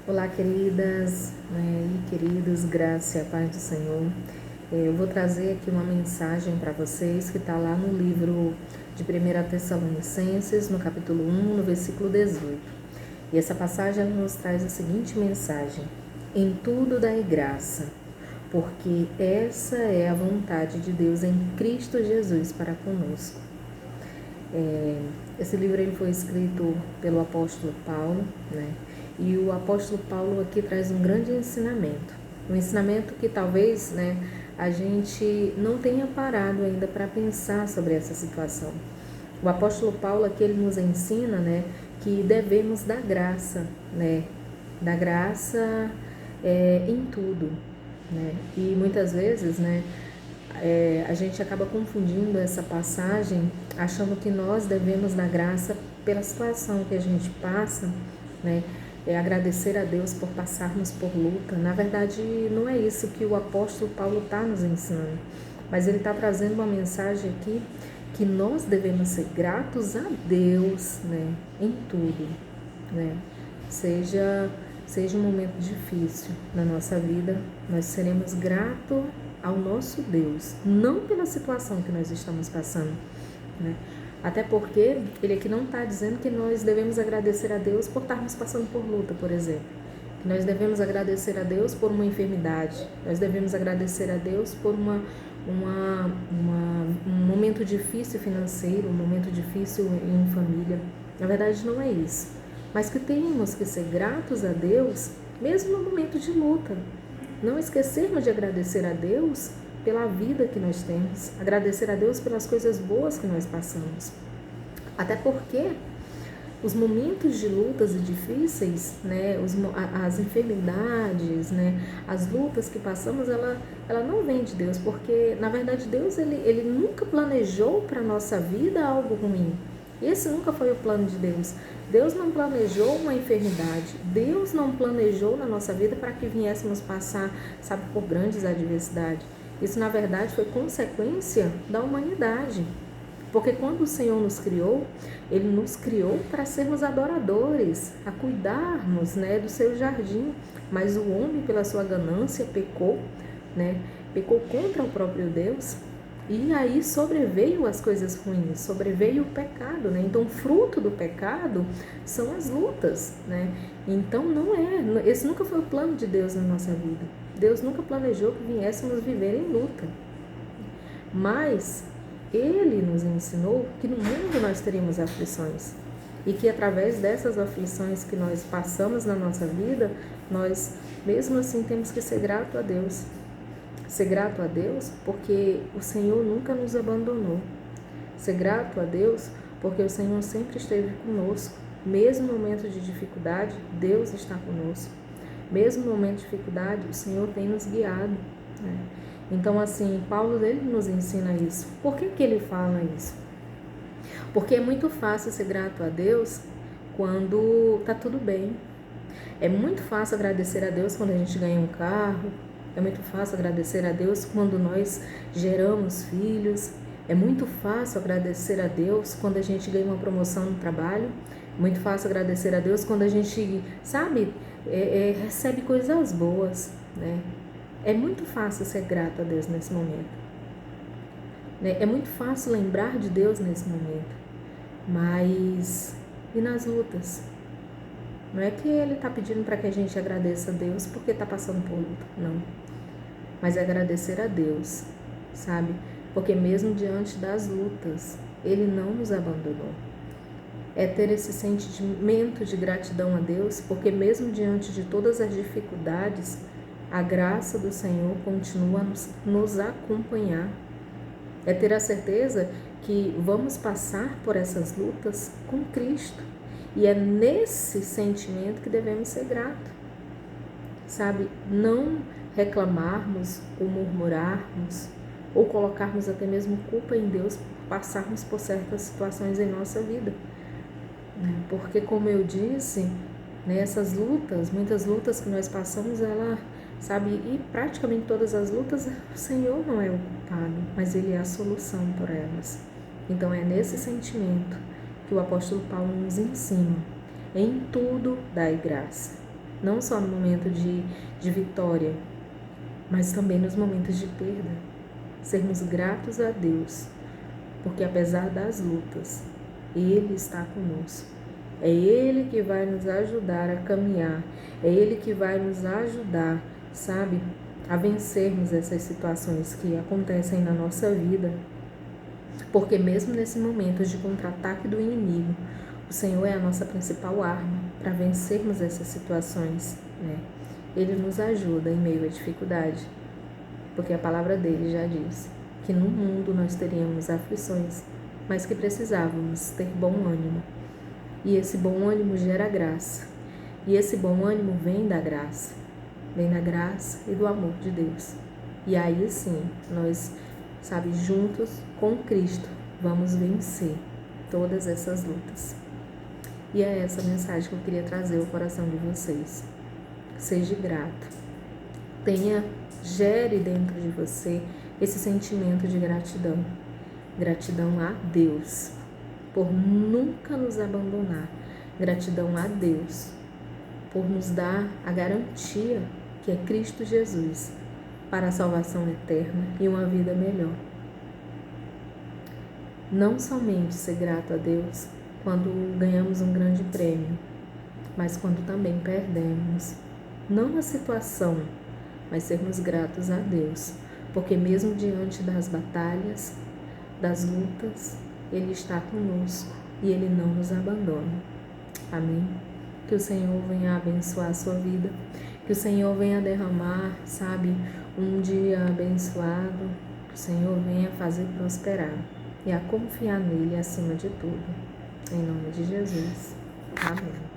Olá, queridas e queridos, graça e a paz do Senhor. Eu vou trazer aqui uma mensagem para vocês que está lá no livro de 1 Tessalonicenses, no capítulo 1, no versículo 18. E essa passagem nos traz a seguinte mensagem: em tudo dai graça, porque essa é a vontade de Deus em Cristo Jesus para conosco. Esse livro ele foi escrito pelo apóstolo Paulo, E o apóstolo Paulo aqui traz um grande ensinamento. Um ensinamento que talvez, a gente não tenha parado ainda para pensar sobre essa situação. O apóstolo Paulo aqui ele nos ensina, que devemos dar graça, Dar graça em tudo, E muitas vezes, a gente acaba confundindo essa passagem, achando que nós devemos dar graça pela situação que a gente passa, agradecer a Deus por passarmos por luta. Na verdade, não é isso que o apóstolo Paulo está nos ensinando, mas ele está trazendo uma mensagem aqui que nós devemos ser gratos a Deus, em tudo, Seja um momento difícil na nossa vida, nós seremos gratos ao nosso Deus, não pela situação que nós estamos passando, Até porque ele aqui não está dizendo que nós devemos agradecer a Deus por estarmos passando por luta, por exemplo. Que nós devemos agradecer a Deus por uma enfermidade. Nós devemos agradecer a Deus por um momento difícil financeiro, um momento difícil em família. Na verdade, não é isso. Mas que temos que ser gratos a Deus, mesmo no momento de luta. Não esquecermos de agradecer a Deus pela vida que nós temos, agradecer a Deus pelas coisas boas que nós passamos. Até porque os momentos de lutas e difíceis, as enfermidades, as lutas que passamos, ela não vem de Deus, porque na verdade Deus ele nunca planejou para a nossa vida algo ruim. Esse nunca foi o plano de Deus. Deus não planejou uma enfermidade. Deus não planejou na nossa vida para que viéssemos passar, por grandes adversidades. Isso, na verdade, foi consequência da humanidade. Porque quando o Senhor nos criou, Ele nos criou para sermos adoradores, a cuidarmos, do seu jardim. Mas o homem, pela sua ganância, pecou, Pecou contra o próprio Deus. E aí sobreveio as coisas ruins, sobreveio o pecado, Então, o fruto do pecado são as lutas, Então, esse nunca foi o plano de Deus na nossa vida. Deus nunca planejou que viéssemos viver em luta. Mas Ele nos ensinou que no mundo nós teríamos aflições. E que através dessas aflições que nós passamos na nossa vida, nós mesmo assim temos que ser grato a Deus. Ser grato a Deus porque o Senhor nunca nos abandonou. Ser grato a Deus porque o Senhor sempre esteve conosco. Mesmo no momento de dificuldade, Deus está conosco. Mesmo no momento de dificuldade, o Senhor tem nos guiado. Então, assim, Paulo ele nos ensina isso. Por que ele fala isso? Porque é muito fácil ser grato a Deus quando está tudo bem. É muito fácil agradecer a Deus quando a gente ganha um carro. É muito fácil agradecer a Deus quando nós geramos filhos. É muito fácil agradecer a Deus quando a gente ganha uma promoção no trabalho. É muito fácil agradecer a Deus quando a gente, recebe coisas boas, É muito fácil ser grato a Deus nesse momento. É muito fácil lembrar de Deus nesse momento. Mas e nas lutas? Não é que Ele está pedindo para que a gente agradeça a Deus porque está passando por luta, não. Mas é agradecer a Deus, Porque mesmo diante das lutas, Ele não nos abandonou. É ter esse sentimento de gratidão a Deus, porque mesmo diante de todas as dificuldades, a graça do Senhor continua a nos acompanhar. É ter a certeza que vamos passar por essas lutas com Cristo. E é nesse sentimento que devemos ser gratos. Não reclamarmos ou murmurarmos ou colocarmos até mesmo culpa em Deus por passarmos por certas situações em nossa vida. Porque, como eu disse, essas lutas, muitas lutas que nós passamos, e praticamente todas as lutas, o Senhor não é o culpado, mas Ele é a solução por elas. Então, é nesse sentimento que o apóstolo Paulo nos ensina: em tudo dai graça. não só no momento de vitória, mas também nos momentos de perda. Sermos gratos a Deus, porque apesar das lutas, Ele está conosco. É Ele que vai nos ajudar a caminhar, é Ele que vai nos ajudar, sabe, a vencermos essas situações que acontecem na nossa vida. Porque mesmo nesse momento de contra-ataque do inimigo, o Senhor é a nossa principal arma para vencermos essas situações, né? Ele nos ajuda em meio à dificuldade, porque a palavra dele já diz que no mundo nós teríamos aflições, mas que precisávamos ter bom ânimo. E esse bom ânimo gera graça. E esse bom ânimo vem da graça. Vem da graça e do amor de Deus. E aí sim, nós, sabe, juntos com Cristo, vamos vencer todas essas lutas. E é essa mensagem que eu queria trazer ao coração de vocês. Seja grato. Gere dentro de você esse sentimento de gratidão. Gratidão a Deus por nunca nos abandonar. Gratidão a Deus por nos dar a garantia que é Cristo Jesus para a salvação eterna e uma vida melhor. Não somente ser grato a Deus quando ganhamos um grande prêmio, mas quando também perdemos. Não na situação, mas sermos gratos a Deus, porque mesmo diante das batalhas, das lutas, Ele está conosco e Ele não nos abandona. Amém? Que o Senhor venha abençoar a sua vida, que o Senhor venha derramar, sabe, um dia abençoado, que o Senhor venha fazer prosperar e a confiar nele acima de tudo. Em nome de Jesus. Amém.